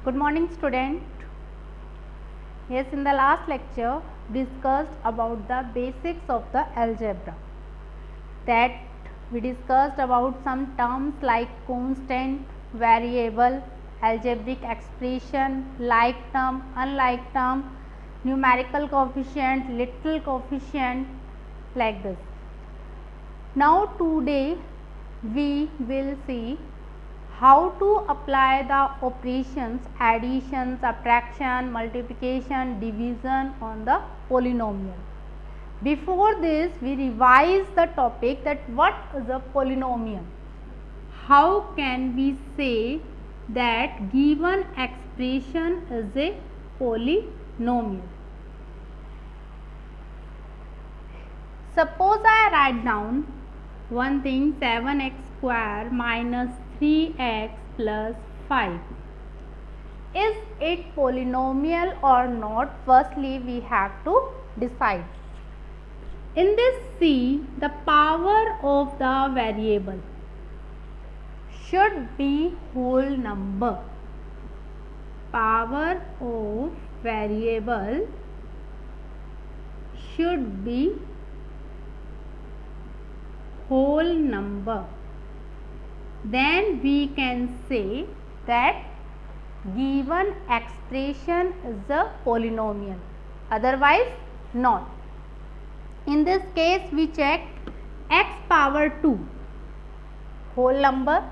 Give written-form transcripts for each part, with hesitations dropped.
Good morning, student. Yes, in the last lecture discussed about the basics of the algebra. That we discussed about some terms like constant, variable, algebraic expression, like term, unlike term, numerical coefficient, literal coefficient, like this. Now today we will see how to apply the operations addition, subtraction, multiplication, division on the polynomial. Before this we revise the topic that what is a polynomial. How can we say that given expression is a polynomial? Suppose I write down one thing 7x square minus 3x plus 5. Is it polynomial or not? Firstly we have to decide. In this C, the power of the variable should be whole number. Power of variable should be whole number. Then we can say that given expression is a polynomial, otherwise not. In this case we check x power 2 whole number,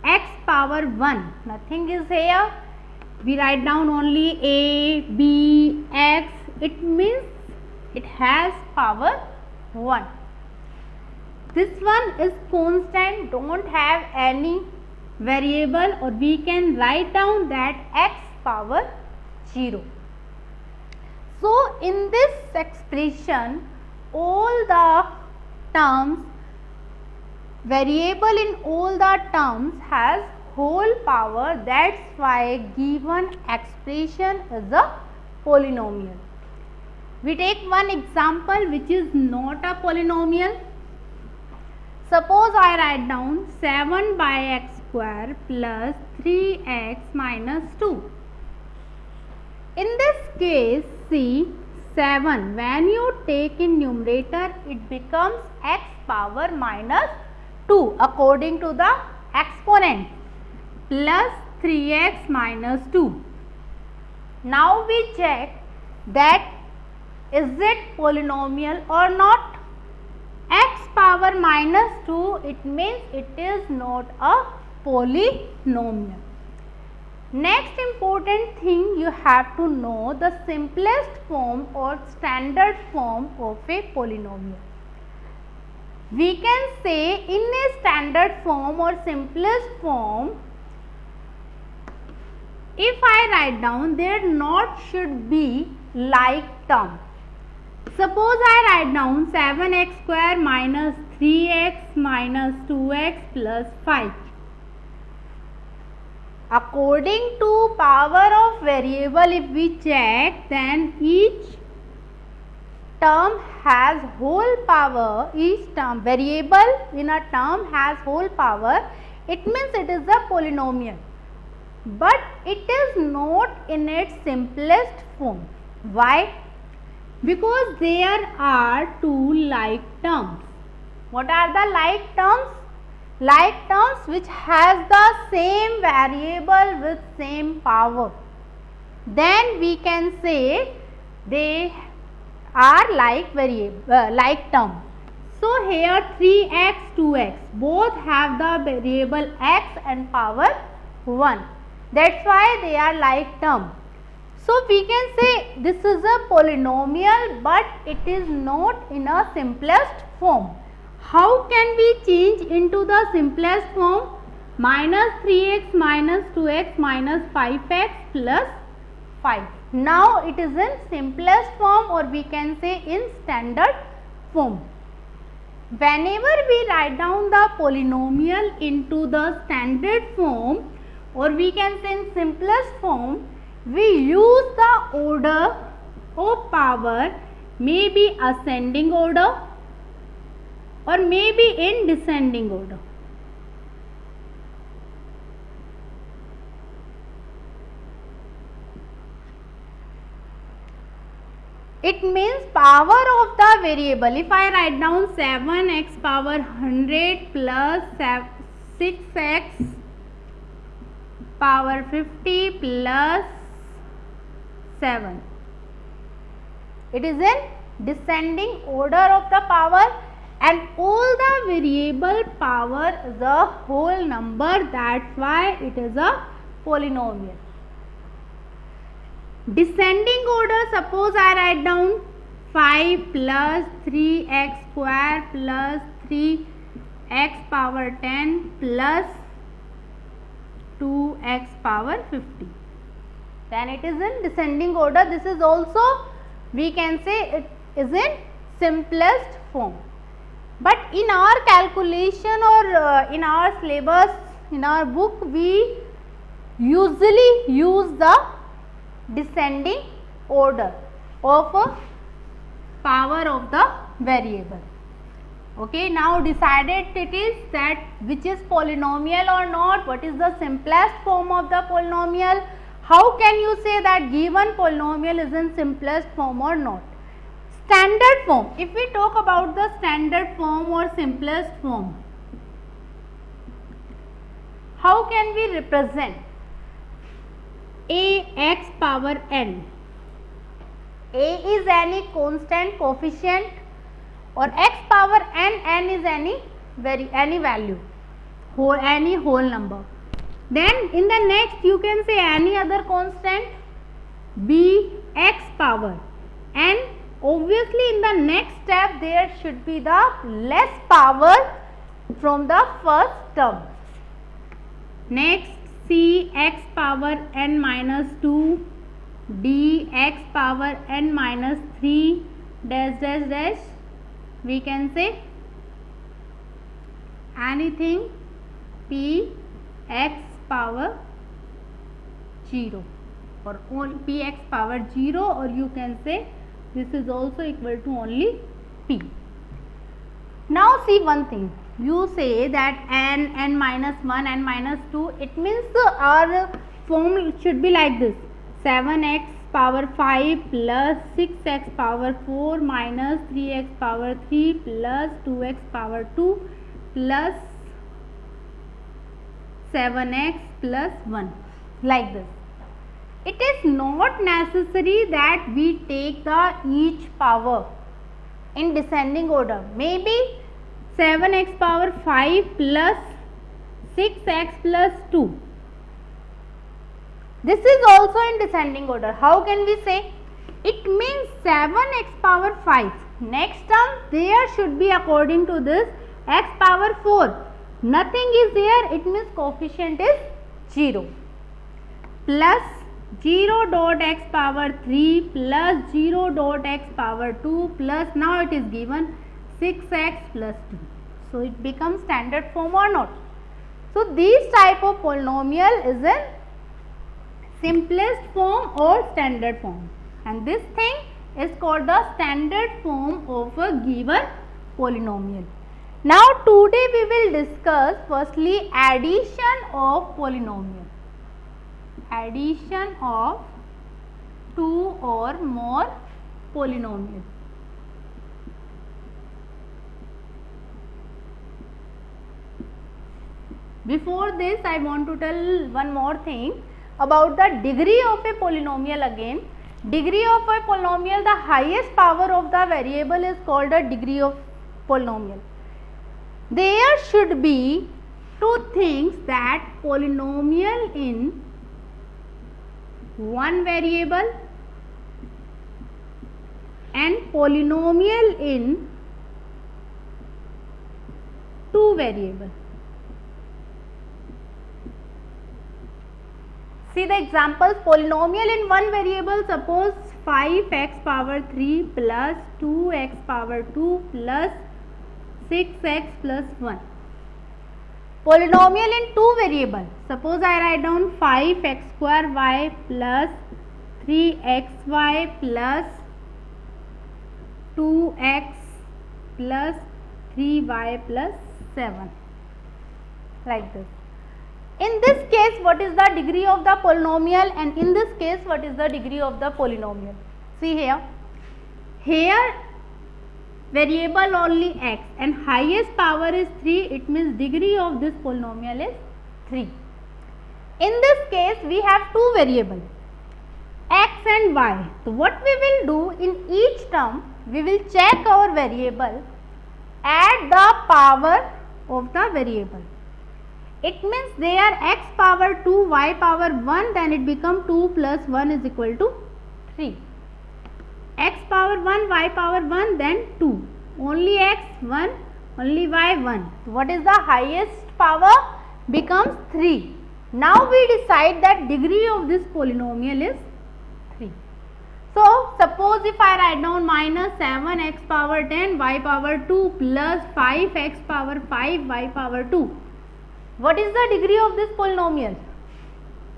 x power 1 nothing is here, we write down only a, b, x, it means it has power 1. This one is constant, don't have any variable, or we can write down that x power 0. So in this expression all the terms, variable in all the terms has whole power, that's why given expression is a polynomial. We take one example which is not a polynomial. Suppose I write down 7 by x square plus 3x minus 2. In this case, see 7, when you take in numerator it becomes x power minus 2 according to the exponent plus 3x minus 2. Now we check that is it polynomial or not. X power minus 2, it means it is not a polynomial. Next important thing, you have to know the simplest form or standard form of a polynomial. We can say in a standard form or simplest form, if I write down, there not should be like term. Suppose I write down 7x square minus 3x minus 2x plus 5. According to power of variable, if we check, then each term has whole power, each term variable in a term has whole power, it means it is a polynomial. But it is not in its simplest form. Why? Because there are two like terms. What are the like terms? Like terms which has the same variable with same power. Then we can say they are like variable, like term. So here 3x, 2x both have the variable x and power 1. That's why they are like term. So we can say this is a polynomial, but it is not in a simplest form. How can we change into the simplest form? Minus 3x minus 2x minus 5x plus 5. Now it is in simplest form, or we can say in standard form. Whenever we write down the polynomial into the standard form, or we can say in simplest form, we use the order of power, maybe ascending order or maybe in descending order. It means power of the variable. If I write down 7x power 100 plus 6x power 50 plus 7. It is in descending order of the power, and all the variable power is a whole number. That's why it is a polynomial. Descending order, suppose I write down 5 plus 3x square plus 3x power 10 plus 2x power 50. Then it is in descending order. This is also, we can say, it is in simplest form. But in our calculation or in our syllabus, in our book, we usually use the descending order of a power of the variable. Okay, now decided it is that which is polynomial or not, what is the simplest form of the polynomial. How can you say that given polynomial is in simplest form or not? Standard form. If we talk about the standard form or simplest form, how can we represent ax power n? A is any constant coefficient, or x power n is any value, any whole number. Then in the next you can say any other constant, b x power n. Obviously in the next step there should be the less power from the first term. Next, c x power n minus 2 d x power n minus 3 dash dash dash. We can say anything p x power 0 or p x power 0, or you can say this is also equal to only p. Now see one thing, you say that n minus 1, n minus 2, it means our form should be like this: 7x power 5 plus 6x power 4 minus 3x power 3 plus 2x power 2 plus 7x plus 1, like this. It is not necessary that we take the each power in descending order. Maybe 7x power 5 plus 6x plus 2. This is also in descending order. How can we say? It means 7x power 5. Next term there should be according to this x power 4. Nothing is there, it means coefficient is 0. Plus 0 dot x power 3 plus 0 dot x power 2 plus, now it is given 6x plus 2. So it becomes standard form or not. So this type of polynomial is in simplest form or standard form, and this thing is called the standard form of a given polynomial. Now today we will discuss firstly addition of polynomial. Addition of two or more polynomials. Before this I want to tell one more thing about the degree of a polynomial again. Degree of a polynomial, the highest power of the variable is called a degree of polynomial. There should be two things, that polynomial in one variable and polynomial in two variables. See the examples. Polynomial in one variable, suppose 5x power 3 plus 2x power 2 plus 6x plus 1. Polynomial in two variables, suppose I write down 5x square y plus 3xy plus 2x plus 3y plus 7, like this. In this case, what is the degree of the polynomial, and in this case, what is the degree of the polynomial? See here, here variable only x and highest power is 3, it means degree of this polynomial is 3. In this case we have two variables x and y. So what we will do in each term, we will check our variable, add the power of the variable. It means they are x power 2, y power 1, then it becomes 2 plus 1 is equal to 3. X power 1, y power 1, then 2. Only x 1, only y 1. So what is the highest power? Becomes 3. Now we decide that degree of this polynomial is 3. So suppose if I write down minus 7x power 10, y power 2 plus 5x power 5, y power 2. What is the degree of this polynomial?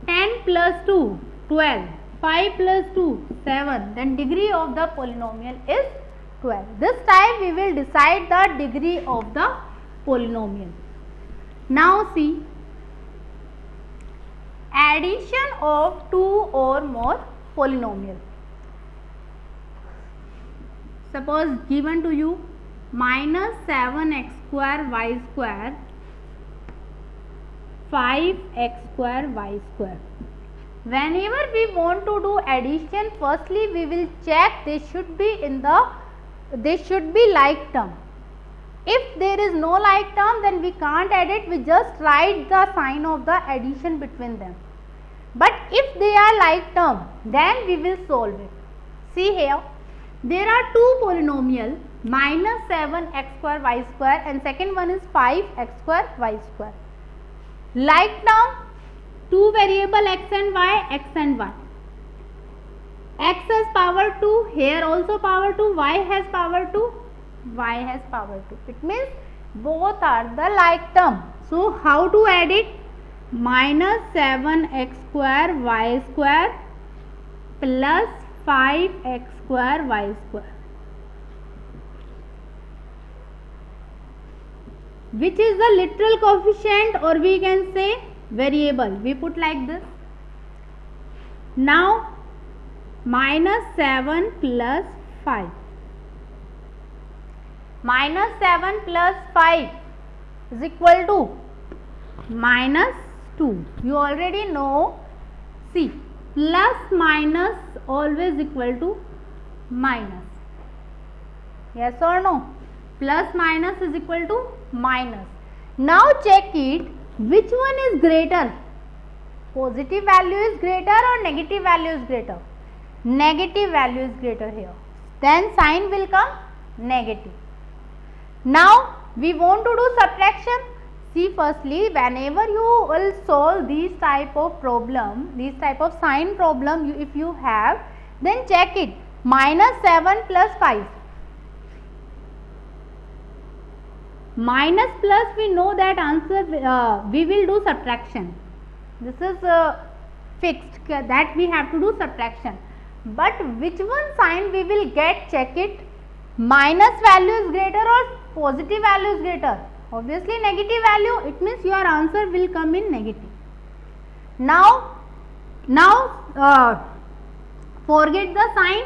10 plus 2, 12. 5 plus 2, 7. Then degree of the polynomial is 12. This time we will decide the degree of the polynomial. Now see, addition of two or more polynomials. Suppose given to you minus 7x square y square 5x square y square. Whenever we want to do addition, firstly we will check they should be like term. If there is no like term, then we can't add it, we just write the sign of the addition between them. But if they are like term, then we will solve it. See here, there are two polynomials, minus 7x square y square and second one is 5x square y square. Like term, two variable x and y. X has power 2, here also power 2, y has power 2, y has power 2. It means both are the like term. So how to add it? Minus 7x square y square plus 5x square y square. Which is the literal coefficient, or we can say variable. We put like this. Now minus 7 plus 5. Minus 7 plus 5 is equal to minus 2. You already know. See, plus minus always equal to minus. Yes or no? Plus minus is equal to minus. Now check it. Which one is greater? Positive value is greater or negative value is greater? Negative value is greater here. Then sign will come negative. Now we want to do subtraction. See, firstly, whenever you will solve these type of problem, these type of sign problem, if you have, then check it. Minus 7 plus 5. Minus plus, we know that answer, we will do subtraction. This is fixed, that we have to do subtraction. But which one sign we will get? Check it. Minus value is greater or positive value is greater? Obviously negative value. It means your answer will come in negative. Now forget the sign.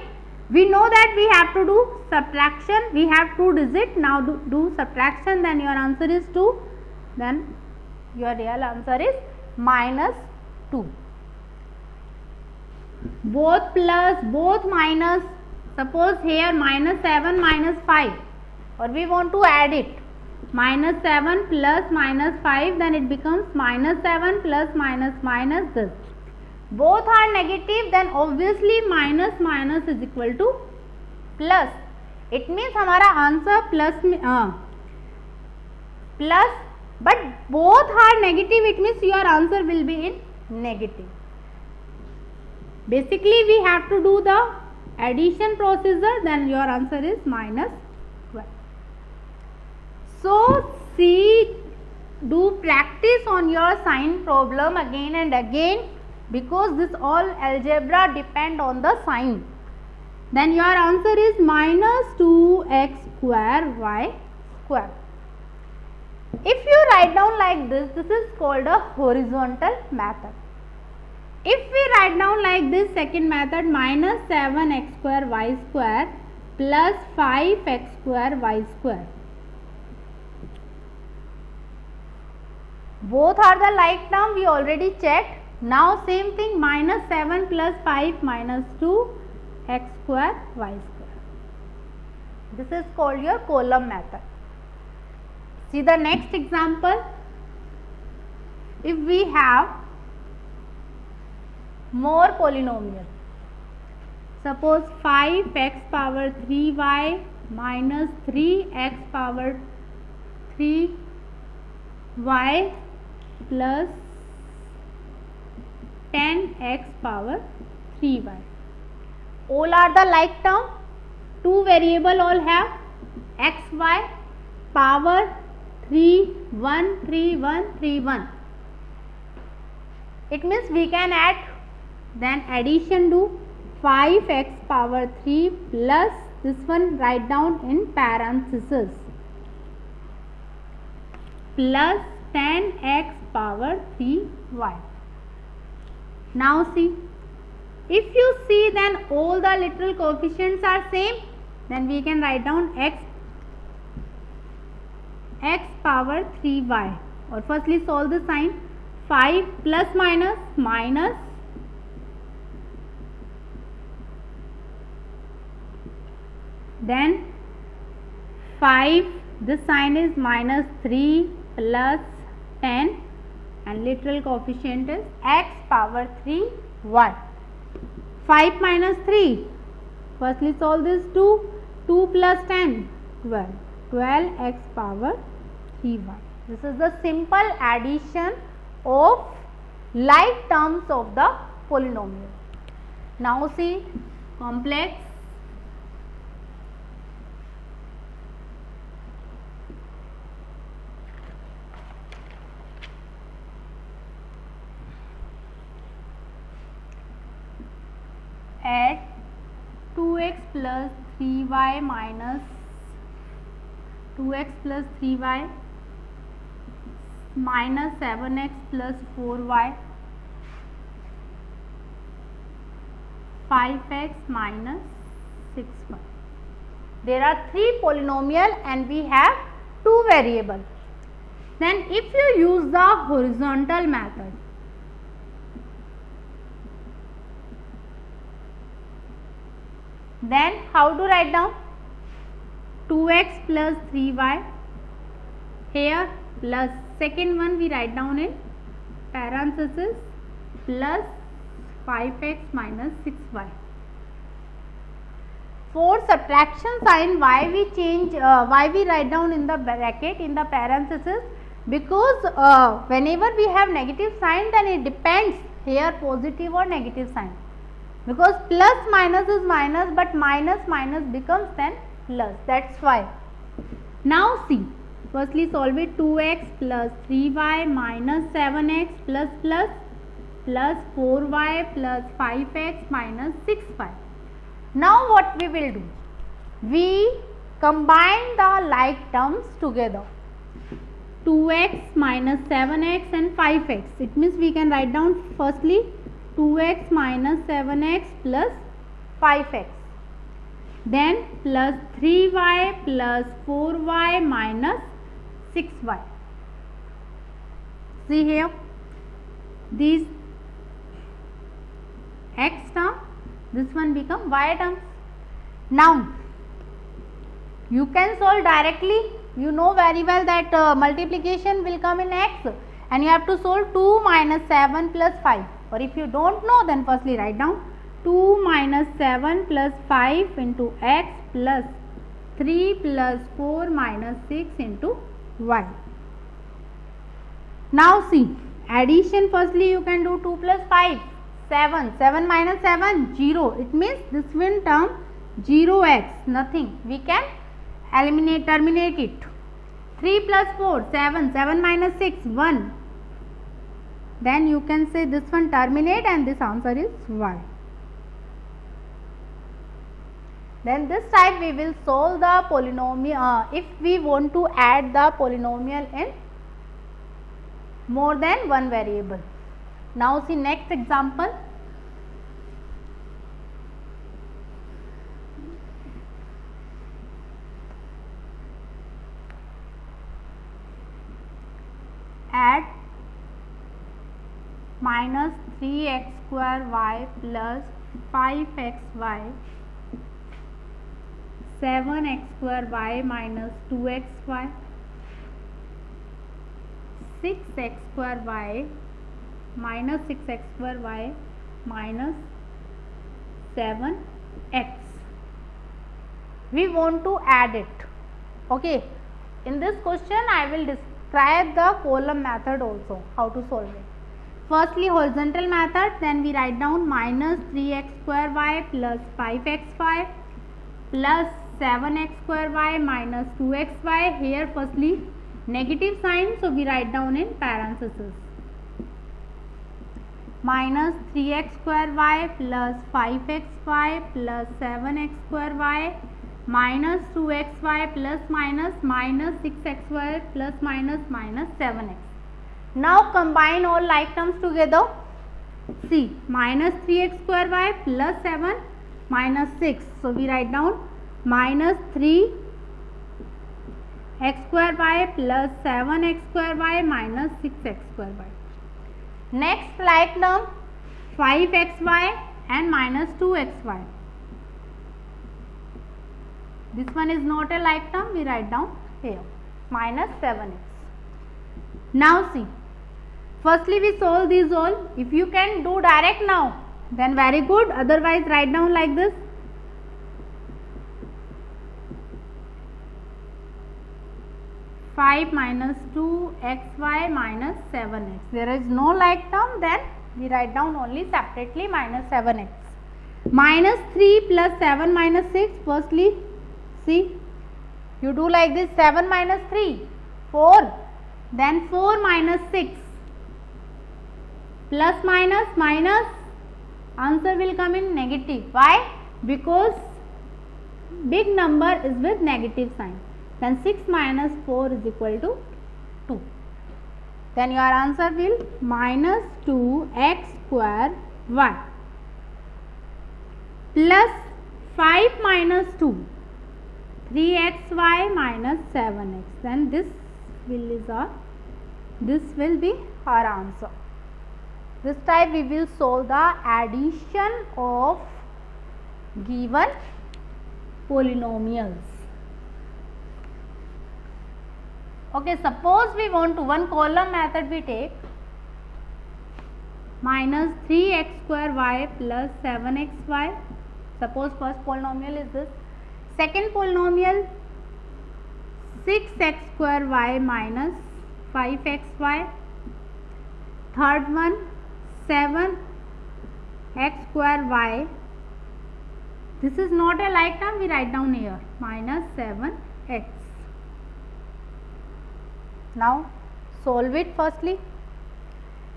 We know that we have to do subtraction. We have 2 digits. Now do subtraction. Then your answer is 2. Then your real answer is minus 2. Both plus, both minus. Suppose here minus 7 minus 5, or we want to add it. Minus 7 plus minus 5, then it becomes minus 7 plus minus this. Both are negative, then obviously minus minus is equal to plus. It means हमारा answer plus, but both are negative. It means your answer will be in negative. Basically, we have to do the addition procedure, then your answer is minus 12. So see, do practice on your sign problem again and again, because this all algebra depend on the sign. Then your answer is minus 2x square y square. If you write down like this is called a horizontal method. If we write down like this second method, minus 7x square y square plus 5x square y square. Both are the like term, we already checked. Now same thing, minus 7 plus 5 minus 2 x square y square. This is called your column method. See the next example. If we have more polynomial, suppose 5x power 3y minus 3x power 3y plus 10x power 3y. All are the like term. Two variable all have x, y, power 3, 1, 3, 1, 3, 1. It means we can add, then addition do 5x power 3 plus this one write down in parenthesis plus 10x power 3y. Now see, if you see then all the literal coefficients are same, then we can write down x power 3y, or firstly solve the sign. 5 plus minus minus then 5, this sign is minus 3 plus 10 and literal coefficient is x power 3 y. 5 minus 3, firstly solve this 2 plus 10 12, 12x power 3y. This is the simple addition of like terms of the polynomial. Now see complex. Add 2x plus 3y minus 2x plus 3y minus 7x plus 4y 5x minus 6y. There are three polynomial and we have two variable. Then if you use the horizontal method, then how to write down? 2x plus 3y here plus second one we write down in parenthesis plus 5x minus 6y. For subtraction sign, why we change, why we write down in the bracket in the parenthesis? Because whenever we have negative sign, then it depends here positive or negative sign. Because plus minus is minus, but minus minus becomes then plus. That's why. Now see, firstly solve it. 2x plus 3y minus 7x plus 4y plus 5x minus 6y. Now what we will do? We combine the like terms together. 2x minus 7x and 5x. It means we can write down firstly 2x minus 7x plus 5x. Then plus 3y plus 4y minus 6y. See here, these x term, this one become y terms. Now you can solve directly. You know very well that multiplication will come in x and you have to solve 2 minus 7 plus 5. Or if you don't know, then firstly write down 2 minus 7 plus 5 into x plus 3 plus 4 minus 6 into y. Now see, addition firstly you can do 2 plus 5, 7, 7 minus 7, 0. It means this will term 0x, nothing. We can eliminate, terminate it. 3 plus 4, 7, 7 minus 6, 1. Then you can say this one terminate and this answer is y. Then this type we will solve the polynomial if we want to add the polynomial in more than one variable. Now see next example. add minus 3x square y plus 5xy, 7x square y minus 2xy, 6x square y minus 6x square y minus 7x. We want to add it. Okay, in this question I will describe the column method also, how to solve it. Firstly, horizontal method, then we write down minus 3x square y plus 5xy plus 7x square y minus 2xy. Here firstly negative sign, so we write down in parenthesis. Minus 3x square y plus 5xy plus 7x square y minus 2xy plus minus 6xy plus minus 7x. Now combine all like terms together. See, minus 3x square y plus 7 minus 6. So we write down minus 3 x square y plus 7x square y minus 6x square y. Next like term 5xy and minus 2xy. This one is not a like term, we write down here minus 7x. Now see, firstly we solve these all. If you can do direct now, then very good, otherwise write down like this. Five minus 2xy minus 7x. There is no like term, then we write down only separately minus 7x. Minus 3 plus 7 minus 6. Firstly, see, you do like this, 7 minus 3, 4. Then 4 minus 6. Plus minus minus, answer will come in negative. Why? Because big number is with negative sign. Then 6 minus 4 is equal to 2. Then your answer will minus 2x square y plus 5 minus 2, 3xy minus 7x. Then this will be our answer. This time we will solve the addition of given polynomials. Okay, suppose we want to, one column method we take, minus 3x square y plus 7xy. Suppose first polynomial is this. Second polynomial 6x square y minus 5xy. Third one 7x square y. This is not a like term, we write down here minus 7x. Now solve it firstly.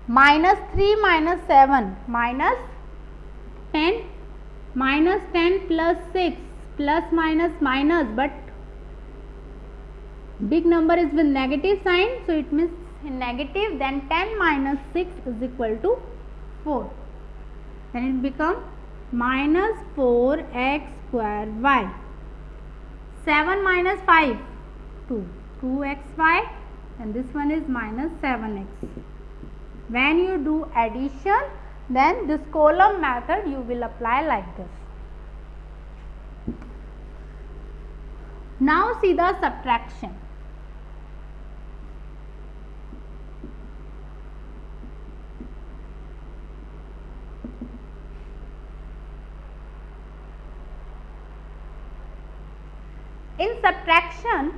Minus 3 minus 7 minus 10, minus 10 plus 6 plus minus minus, but big number is with negative sign, so it means in negative. Then 10 minus 6 is equal to 4. Then it becomes minus 4x square y. 7 minus 5, 2, 2xy, and this one is minus 7x. When you do addition, then this column method you will apply like this. Now see the subtraction. In subtraction,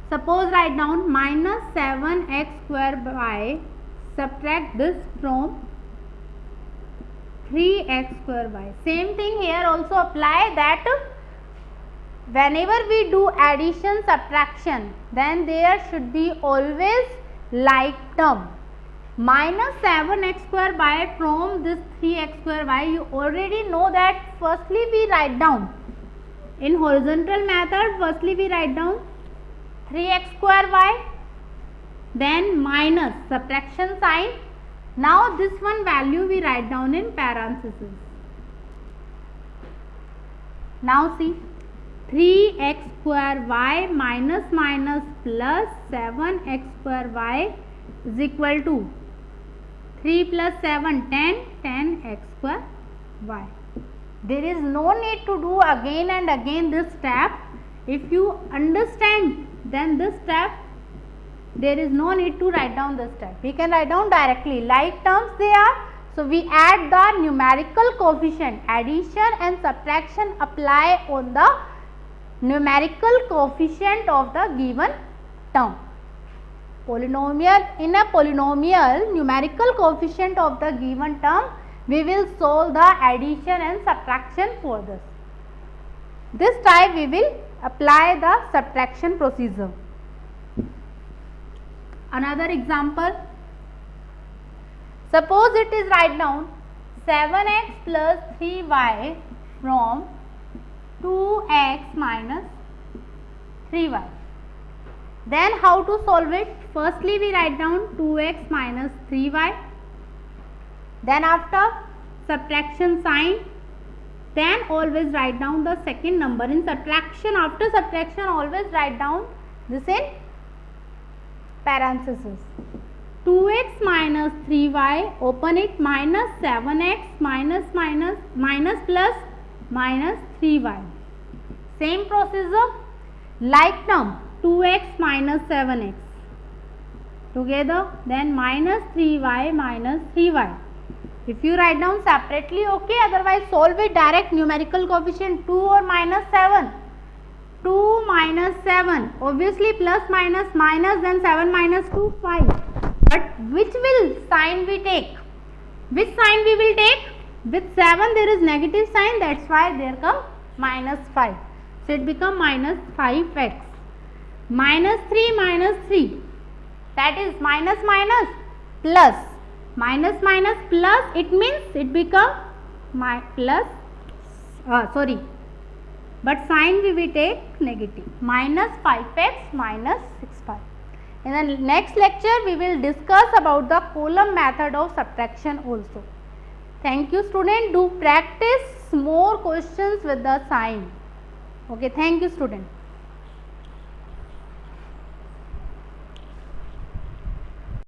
suppose write down minus 7x square y, subtract this from 3x square y. Same thing here also apply, that whenever we do addition subtraction, then there should be always like term. Minus 7x square y from this 3x square y, you already know that firstly we write down. In horizontal method, firstly we write down 3x square y, then minus subtraction sign. Now this one value we write down in parenthesis. Now see, 3x square y minus minus plus 7x square y is equal to 3 plus 7 10, 10x square y. There is no need to do again and again this step. If you understand then this step, there is no need to write down this step. We can write down directly. Like terms they are. So we add the numerical coefficient. Addition and subtraction apply on the numerical coefficient of the given term. Polynomial, in a polynomial numerical coefficient of the given term, we will solve the addition and subtraction for this. This time we will apply the subtraction procedure. Another example, suppose it is write down 7x plus 3y from 2x minus 3y. Then how to solve it? Firstly we write down 2x minus 3y. Then after subtraction sign, then always write down the second number in subtraction. After subtraction always write down this in parenthesis. 2x minus 3y, open it, minus 7x minus plus minus 3y. Same procedure, like term 2x minus 7x together, then minus 3y minus 3y. If you write down separately, okay, otherwise solve it direct. Numerical coefficient 2 or minus 7. 2 minus 7, obviously plus minus minus, then 7 minus 2, 5. But which will sign we take? Which sign we will take? With 7 there is negative sign, that's why there come minus 5. So it become minus 5x. Minus 3, that is minus minus plus. Minus minus plus, it means it become plus, but sign we will take negative. Minus 5x minus 6y. In the next lecture we will discuss about the column method of subtraction also. Thank you student. Do practice more questions with the sign. Okay, thank you student.